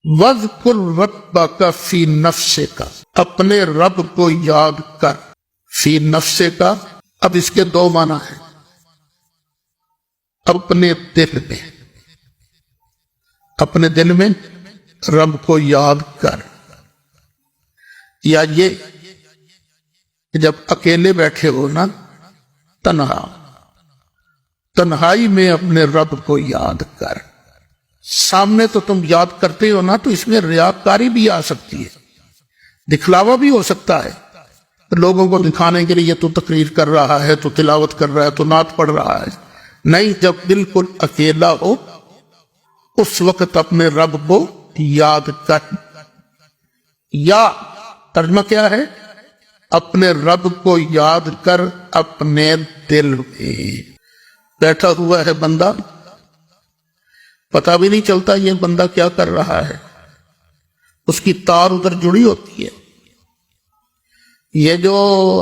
وَاذْكُرْ رَبَّكَ فِي نَفْسِكَ، اپنے رب کو یاد کر، فی نفسک، اب اس کے دو معنی ہیں، اپنے دل میں، اپنے دل میں رب کو یاد کر، یا یہ کہ جب اکیلے بیٹھے ہو نا، تنہائی میں اپنے رب کو یاد کر۔ سامنے تو تم یاد کرتے ہو نا، تو اس میں ریاکاری بھی آ سکتی ہے، دکھلاوا بھی ہو سکتا ہے، لوگوں کو دکھانے کے لیے تو تقریر کر رہا ہے، تو تلاوت کر رہا ہے، تو نعت پڑھ رہا ہے۔ نہیں، جب بالکل اکیلا ہو اس وقت اپنے رب کو یاد کر۔ یا ترجمہ کیا ہے؟ اپنے رب کو یاد کر اپنے دل میں۔ بیٹھا ہوا ہے بندہ، پتہ بھی نہیں چلتا یہ بندہ کیا کر رہا ہے، اس کی تار ادھر جڑی ہوتی ہے۔ یہ جو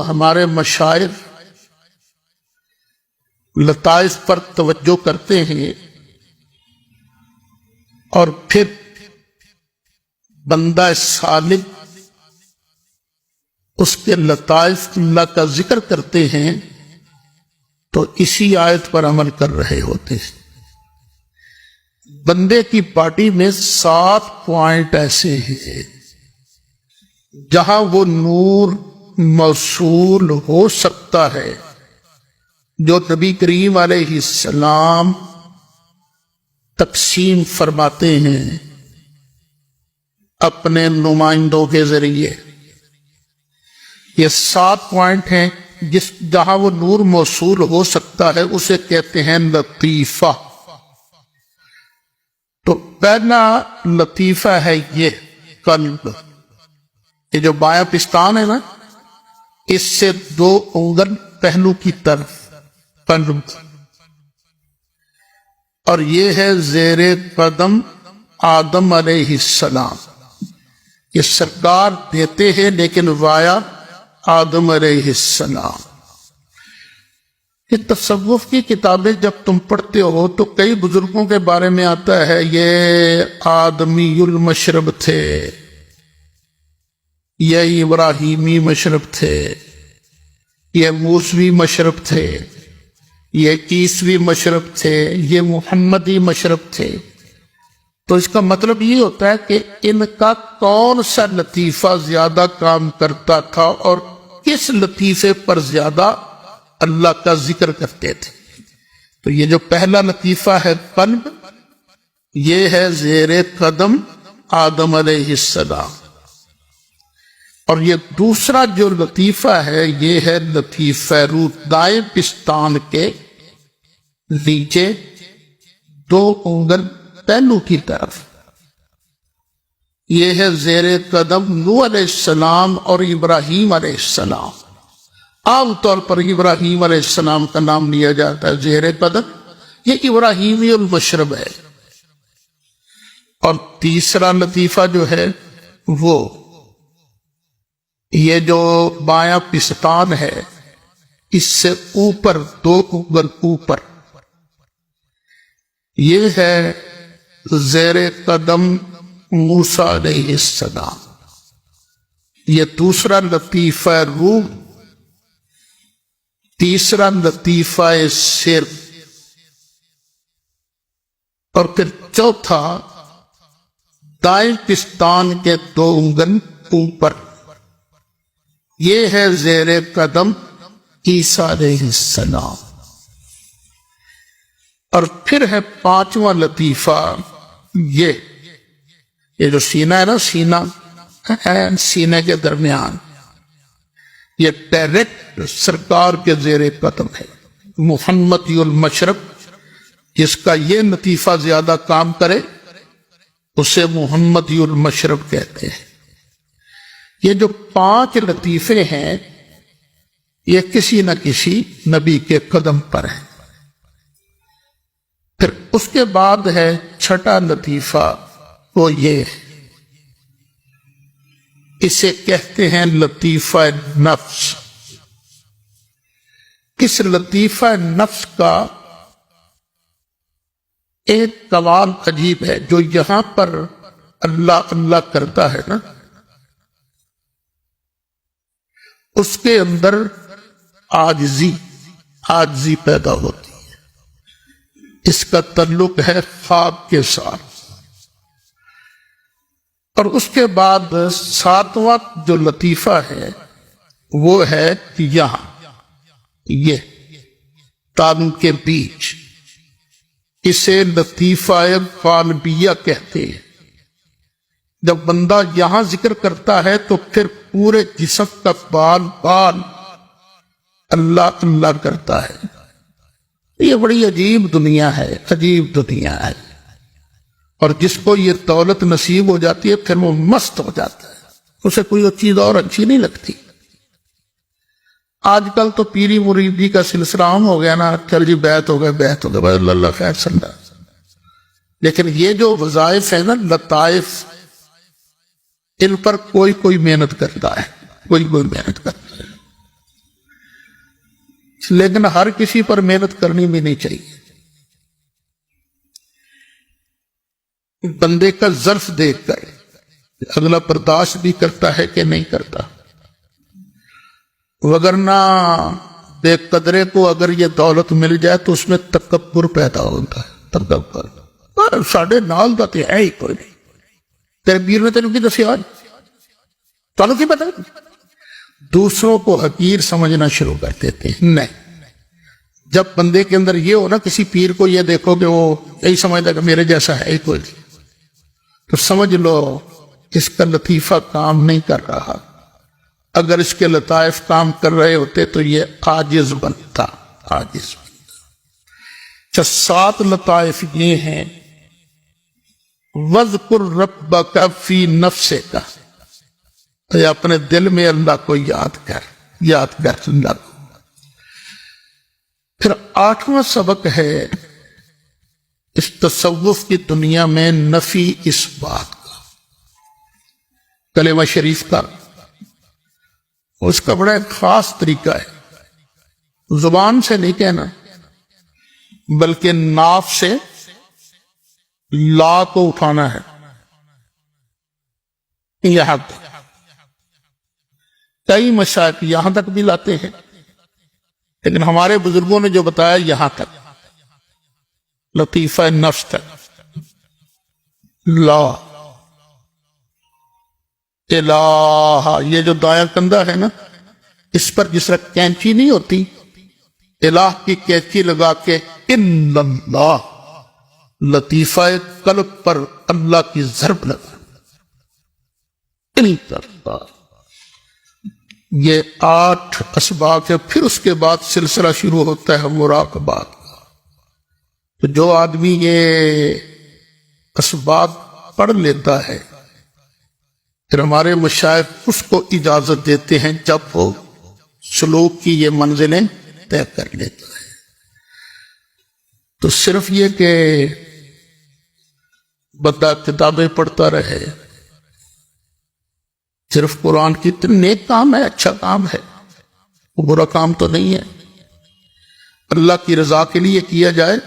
ہمارے مشائخ لطائف پر توجہ کرتے ہیں اور پھر بندہ صالح اس کے لطائف اللہ کا ذکر کرتے ہیں، تو اسی آیت پر عمل کر رہے ہوتے ہیں۔ بندے کی باڈی میں 7 پوائنٹ ایسے ہیں جہاں وہ نور موصول ہو سکتا ہے، جو نبی کریم علیہ السلام تقسیم فرماتے ہیں اپنے نمائندوں کے ذریعے۔ یہ 7 پوائنٹ ہیں جہاں وہ نور موصول ہو سکتا ہے، اسے کہتے ہیں لطیفہ۔ تو پہلا لطیفہ ہے یہ قلب، یہ جو بایاں پستان ہے نا، اس سے 2 انگل پہلو کی طرف قلب، اور یہ ہے زیر قدم آدم علیہ السلام، یہ سرکار دیتے ہیں لیکن وایا آدم علیہ السلام۔ یہ تصوف کی کتابیں جب تم پڑھتے ہو تو کئی بزرگوں کے بارے میں آتا ہے، یہ آدمی المشرب تھے، یہ ابراہیمی مشرب تھے، یہ موسوی مشرب تھے، یہ عیسوی مشرب تھے، یہ محمدی مشرب تھے۔ تو اس کا مطلب یہ ہوتا ہے کہ ان کا کون سا لطیفہ زیادہ کام کرتا تھا اور کس لطیفے پر زیادہ اللہ کا ذکر کرتے تھے۔ تو یہ جو پہلا لطیفہ ہے قلب، یہ ہے زیر قدم آدم علیہ السلام، اور یہ دوسرا جو لطیفہ ہے یہ ہے لطیفہ روح، دائیں پستان کے نیچے 2 انگل پہلو کی طرف، یہ ہے زیر قدم نوح علیہ السلام اور ابراہیم علیہ السلام۔ عام طور پر ابراہیم علیہ السلام کا نام لیا جاتا ہے زیر قدم، یہ ابراہیمی المشرب ہے۔ اور تیسرا لطیفہ جو ہے وہ یہ جو بایاں پستان ہے، اس سے اوپر 2 انگل اوپر، یہ ہے زیر قدم موسیٰ علیہ السلام۔ یہ دوسرا لطیفہ روح، تیسرا لطیفہ سر، اور پھر چوتھا دائیں پستان کے 2 انگل اوپر، یہ ہے زیر قدم عیسیٰ علیہ السلام۔ اور پھر ہے 5واں لطیفہ، یہ جو سینہ ہے نا، سینے کے درمیان، یہ ڈائریکٹ سرکار کے زیر قدم ہے، محمدی المشرب۔ جس کا یہ لطیفہ زیادہ کام کرے اسے محمدی المشرب کہتے ہیں۔ یہ جو 5 لطیفے ہیں یہ کسی نہ کسی نبی کے قدم پر ہیں۔ پھر اس کے بعد ہے 6واں لطیفہ، وہ یہ، اسے کہتے ہیں لطیفہ نفس۔ اس لطیفہ نفس کا ایک کمال عجیب ہے، جو یہاں پر اللہ اللہ کرتا ہے نا، اس کے اندر عاجزی پیدا ہوتی ہے۔ اس کا تعلق ہے خواب کے ساتھ۔ اور اس کے بعد ساتواں جو لطیفہ ہے وہ ہے کہ یہاں یہ تانوں کے بیچ، اسے لطیفہ قالبیہ کہتے ہیں۔ جب بندہ یہاں ذکر کرتا ہے تو پھر پورے جسم کا بال اللہ اللہ کرتا ہے۔ یہ بڑی عجیب دنیا ہے، عجیب دنیا ہے۔ اور جس کو یہ دولت نصیب ہو جاتی ہے پھر وہ مست ہو جاتا ہے، اسے کوئی چیز اور اچھی نہیں لگتی۔ آج کل تو پیری مریدی کا سلسلہ عام ہو گیا نا، چل جی بیعت ہو گئے بھائی اللہ خیر صلی اللہ۔ لیکن یہ جو وظائف ہے نا، لطائف، ان پر کوئی محنت کرتا ہے، کوئی محنت کرتا ہے، لیکن ہر کسی پر محنت کرنی بھی نہیں چاہیے۔ بندے کا ظرف دیکھ کر اگلا برداشت بھی کرتا ہے کہ نہیں کرتا، وگرنہ بے قدرے کو اگر یہ دولت مل جائے تو اس میں تکبر پیدا ہوتا ہے، تکبر۔ ساڑھے نال دا تے ہے ہی کوئی نہیں، تیرے پیر نے تینوں کی دسیا تانوں کی پتہ؟ دوسروں کو حقیر سمجھنا شروع کر دیتے ہیں۔ نہیں، جب بندے کے اندر یہ ہو نا، کسی پیر کو یہ دیکھو کہ وہ یہی سمجھتا کہ میرے جیسا ہے ہی کوئی، تو سمجھ لو اس کا لطیفہ کام نہیں کر رہا۔ اگر اس کے لطائف کام کر رہے ہوتے تو یہ عاجز بنتا، عاجز بنتا۔ 7 لطائف یہ ہیں، وَاذْكُرْ رَبَّكَ فِي نَفْسِكَ، اپنے دل میں اللہ کو یاد کر اللہ کو۔ پھر 8واں سبق ہے اس تصوف کی دنیا میں نفی اس بات کا، کلمہ شریف کا۔ اس کا بڑا ایک خاص طریقہ ہے، زبان سے نہیں کہنا بلکہ ناف سے لا کو اٹھانا ہے۔ یہاں تک کئی مشائخ یہاں تک بھی لاتے ہیں، لیکن ہمارے بزرگوں نے جو بتایا یہاں تک، لطیفہ نفس تک، لا الہ۔ یہ جو دایاں کندھا ہے نا، اس پر جس طرح کینچی نہیں ہوتی، الہ کی کینچی لگا کے الا اللہ، لطیفہ قلب پر اللہ کی ضرب لگا، یہ 8 اسباق ہے۔ پھر اس کے بعد سلسلہ شروع ہوتا ہے مراقبات کا۔ تو جو آدمی یہ اسباق پڑھ لیتا ہے، پھر ہمارے مشائخ اس کو اجازت دیتے ہیں جب وہ سلوک کی یہ منزلیں طے کر لیتا ہے۔ تو صرف یہ کہ بندہ کتابیں پڑھتا رہے، صرف قرآن کی نیک کام ہے، اچھا کام ہے، وہ برا کام تو نہیں ہے۔ اللہ کی رضا کے لیے کیا جائے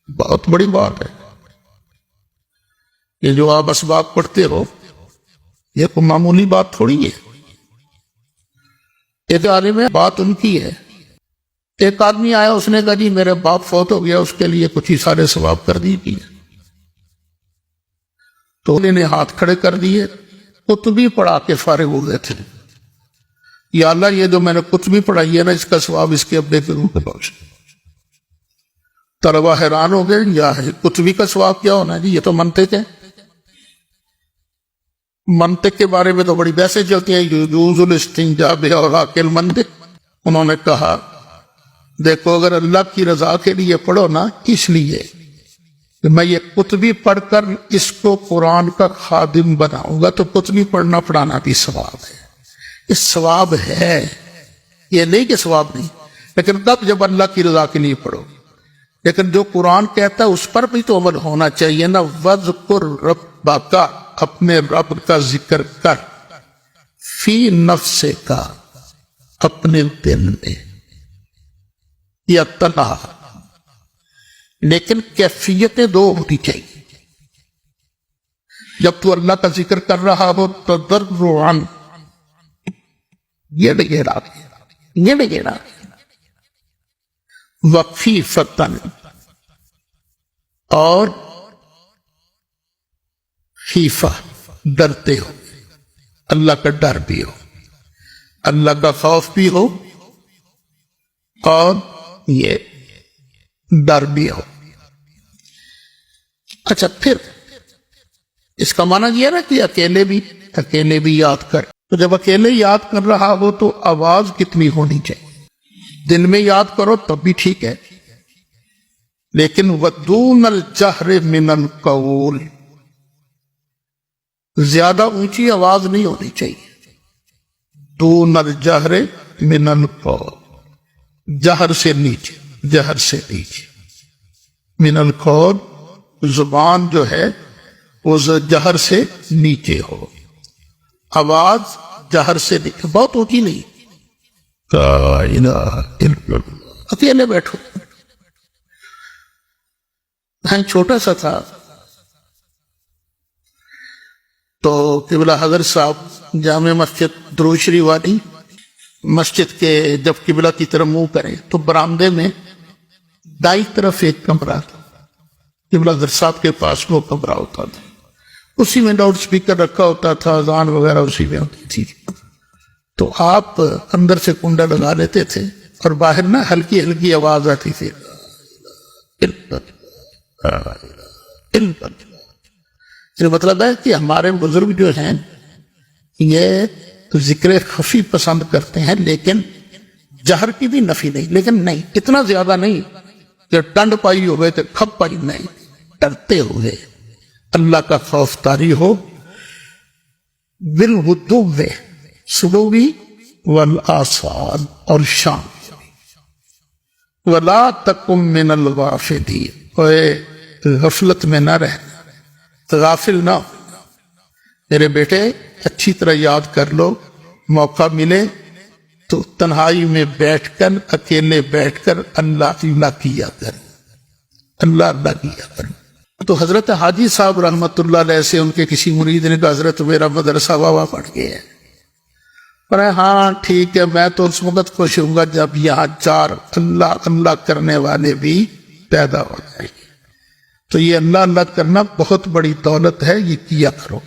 بہت بڑی بات ہے۔ یہ جو آپ اسباق پڑھتے ہو یہ کوئی معمولی بات تھوڑی ہے۔ ایک عالم ہے، بات ان کی ہے۔ ایک آدمی آیا، اس نے کہا جی میرے باپ فوت ہو گیا، اس کے لیے کچھ ہی سارے ثواب کر دیجیے۔ تو انہوں نے ہاتھ کھڑے کر دیے، کتبی پڑھا کے فارغ ہو گئے تھے۔ یا اللہ، یہ جو میں نے کتبی پڑھائی ہے نا، اس کا ثواب اس کے ابے کے روح میں پہنچ۔ طلبہ حیران ہو گئے، یا کتبی کا ثواب کیا ہونا ہے جی، یہ تو منطق ہے۔ منطق کے بارے میں تو بڑی بحثیں چلتی ہیں، یجوز الاستنجاء بأوراق المنطق۔ انہوں نے کہا دیکھو، اگر اللہ کی رضا کے لیے پڑھو نا، اس لیے کہ میں یہ کتبی پڑھ کر اس کو قرآن کا خادم بناؤں گا، تو کتبی پڑھنا پڑھانا بھی ثواب ہے۔ یہ ثواب ہے، یہ نہیں کہ ثواب نہیں، لیکن تب جب اللہ کی رضا کے لیے پڑھو۔ لیکن جو قرآن کہتا ہے اس پر بھی تو عمل ہونا چاہیے نا۔ وَاذْكُرْ رَبَّكَ، اپنے رب کا ذکر کر، فی نفسک، اپنے دل میں، یا تنہا۔ لیکن کیفیتیں 2 ہونی چاہیے۔ جب تو اللہ کا ذکر کر رہا ہو تضرعاً، گڑ گڑا وخیفتاً، اور خیفہ ڈرتے ہو، اللہ کا ڈر بھی ہو، اللہ کا خوف بھی ہو، اور یہ ڈر بھی ہو۔ اچھا، پھر اس کا معنی یہ نا کہ اکیلے بھی یاد کر۔ تو جب اکیلے یاد کر رہا ہو تو آواز کتنی ہونی چاہیے؟ دن میں یاد کرو تب بھی ٹھیک ہے، لیکن ودون الجہر من القول، زیادہ اونچی آواز نہیں ہونی چاہیے۔ دون الجہر من القول، جہر سے نیچے، من القول، زبان جو ہے وہ جہر سے نیچے ہو، آواز جہر سے نیچے، بہت اونچی نہیں۔ لا الہ الا اللہ، اکیلے بیٹھو۔ میں چھوٹا سا تھا تو قبلہ حضرت صاحب جامع مسجد درود شریف والی مسجد کے جب قبلہ کی طرف منہ کریں تو برآمدے میں دائیں طرف ایک کمرہ تھا، قبلہ حضرت صاحب کے پاس وہ کمرہ ہوتا تھا، اسی میں لاؤڈ سپیکر رکھا ہوتا تھا، اذان وغیرہ اسی میں ہوتی تھی۔ تو آپ اندر سے کنڈا لگا لیتے تھے اور باہر نا ہلکی ہلکی آواز آتی تھی، مطلب ہے کہ ہمارے بزرگ جو ہیں یہ ذکر خفی پسند کرتے ہیں، لیکن جہر کی بھی نفی نہیں، لیکن نہیں اتنا زیادہ نہیں کہ ٹنڈ پائی ہوئے تو کھپ پائی، نہیں، ڈرتے ہوئے، اللہ کا خوف طاری ہو۔ بالغدو صبح والآصال، اور شام، ولا تکن من الغافلین، غفلت میں نہ رہنا، غافل نہ ہو۔ میرے بیٹے اچھی طرح یاد کر لو، موقع ملے تو تنہائی میں بیٹھ کر، اکیلے بیٹھ کر اللہ کیا کر، اللہ کیا کر۔ تو حضرت حاجی صاحب رحمت اللہ علیہ سے ان کے کسی مرید نے کہا حضرت میرا مدرسہ واوا پڑھ گیا ہے، پر ہاں ٹھیک ہے، میں تو اس وقت خوش ہوں گا جب یہاں 4 اللہ کرنے والے بھی پیدا ہو جائیں گے۔ تو یہ اللہ کرنا بہت بڑی دولت ہے، یہ کیا کرو۔